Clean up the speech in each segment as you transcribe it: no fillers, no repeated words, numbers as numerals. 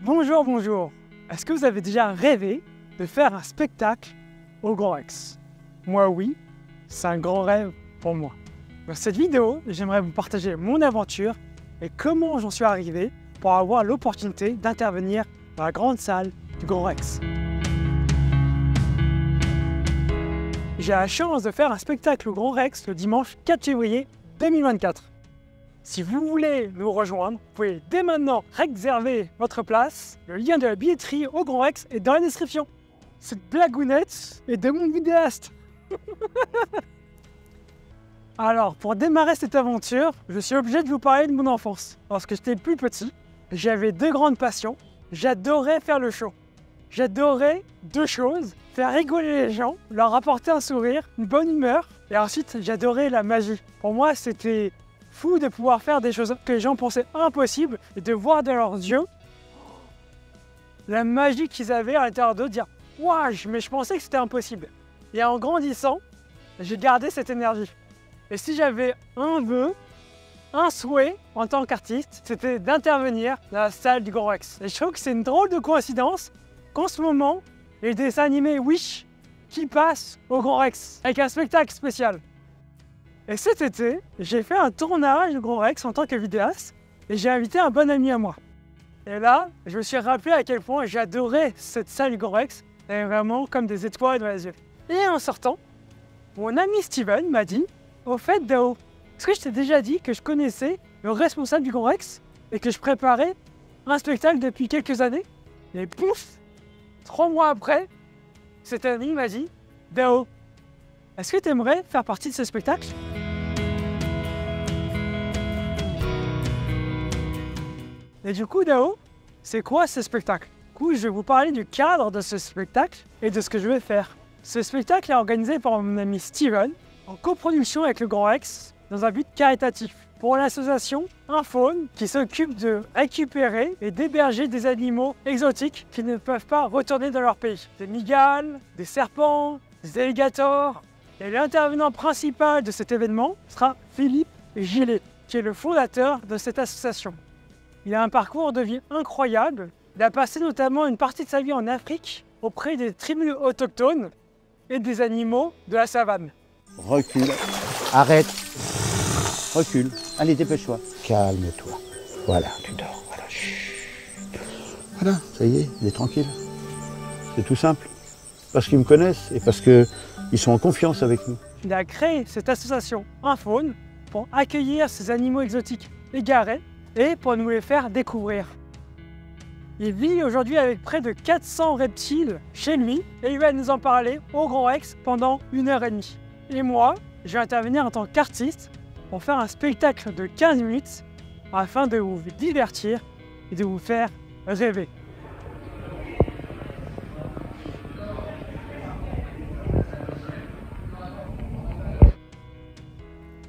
Bonjour, bonjour. Est-ce que vous avez déjà rêvé de faire un spectacle au Grand Rex? Moi oui, c'est un grand rêve pour moi. Dans cette vidéo, j'aimerais vous partager mon aventure et comment j'en suis arrivé pour avoir l'opportunité d'intervenir dans la grande salle du Grand Rex. J'ai la chance de faire un spectacle au Grand Rex le dimanche 4 février 2024. Si vous voulez nous rejoindre, vous pouvez dès maintenant réserver votre place. Le lien de la billetterie au Grand Rex est dans la description. Cette blagounette est de mon vidéaste. Alors, pour démarrer cette aventure, je suis obligé de vous parler de mon enfance. Lorsque j'étais plus petit, j'avais deux grandes passions. J'adorais faire le show. J'adorais deux choses: faire rigoler les gens, leur apporter un sourire, une bonne humeur. Et ensuite, j'adorais la magie. Pour moi, c'était fou de pouvoir faire des choses que les gens pensaient impossibles et de voir dans leurs yeux la magie qu'ils avaient à l'intérieur d'eux, dire « Waouh, mais je pensais que c'était impossible ». Et en grandissant, j'ai gardé cette énergie. Et si j'avais un vœu, un souhait en tant qu'artiste, c'était d'intervenir dans la salle du Grand Rex. Et je trouve que c'est une drôle de coïncidence qu'en ce moment, il y ait des dessins animés Wish qui passent au Grand Rex avec un spectacle spécial. Et cet été, j'ai fait un tournage au Grand Rex en tant que vidéaste et j'ai invité un bon ami à moi. Et là, je me suis rappelé à quel point j'adorais cette salle du Grand Rex. Elle avait vraiment comme des étoiles dans les yeux. Et en sortant, mon ami Steven m'a dit « Au fait, Dao, est-ce que je t'ai déjà dit que je connaissais le responsable du Grand Rex et que je préparais un spectacle depuis quelques années ?» Et pouf, 3 mois après, cet ami m'a dit « Dao, est-ce que tu aimerais faire partie de ce spectacle ?» Et du coup, Dao, c'est quoi ce spectacle? Du coup, je vais vous parler du cadre de ce spectacle et de ce que je vais faire. Ce spectacle est organisé par mon ami Steven, en coproduction avec le Grand Rex, dans un but caritatif, pour l'association Infaune, qui s'occupe de récupérer et d'héberger des animaux exotiques qui ne peuvent pas retourner dans leur pays. Des migales, des serpents, des alligators. Et l'intervenant principal de cet événement sera Philippe Gillet, qui est le fondateur de cette association. Il a un parcours de vie incroyable. Il a passé notamment une partie de sa vie en Afrique auprès des tribus autochtones et des animaux de la savane. Recule, arrête, recule, allez dépêche-toi. Calme-toi, voilà, tu dors, voilà. Chut. Voilà, ça y est, il est tranquille. C'est tout simple. Parce qu'ils me connaissent et parce qu'ils sont en confiance avec nous. Il a créé cette association Infaune pour accueillir ces animaux exotiques égarés et pour nous les faire découvrir. Il vit aujourd'hui avec près de 400 reptiles chez lui et il va nous en parler au Grand Rex pendant 1h30. Et moi, je vais intervenir en tant qu'artiste pour faire un spectacle de 15 minutes afin de vous divertir et de vous faire rêver.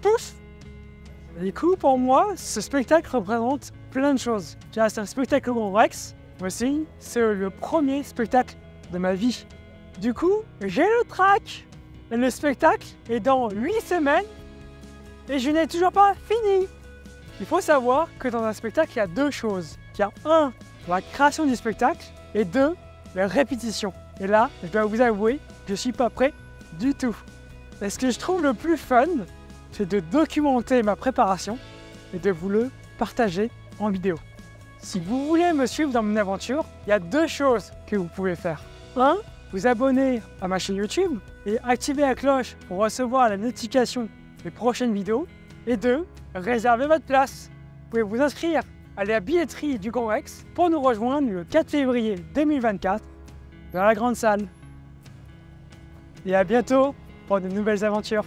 Pouf! Du coup, pour moi, ce spectacle représente plein de choses. Déjà, c'est un spectacle au Grand Rex. Aussi, c'est le premier spectacle de ma vie. Du coup, j'ai le trac. Et le spectacle est dans 8 semaines et je n'ai toujours pas fini. Il faut savoir que dans un spectacle, il y a deux choses. Il y a 1, la création du spectacle et 2, la répétition. Et là, je dois vous avouer que je ne suis pas prêt du tout. Et ce que je trouve le plus fun, c'est de documenter ma préparation et de vous le partager en vidéo. Si vous voulez me suivre dans mon aventure, il y a 2 choses que vous pouvez faire. 1, vous abonner à ma chaîne YouTube et activer la cloche pour recevoir la notification des prochaines vidéos. Et 2, réserver votre place. Vous pouvez vous inscrire à la billetterie du Grand Rex pour nous rejoindre le 4 février 2024 dans la grande salle. Et à bientôt pour de nouvelles aventures.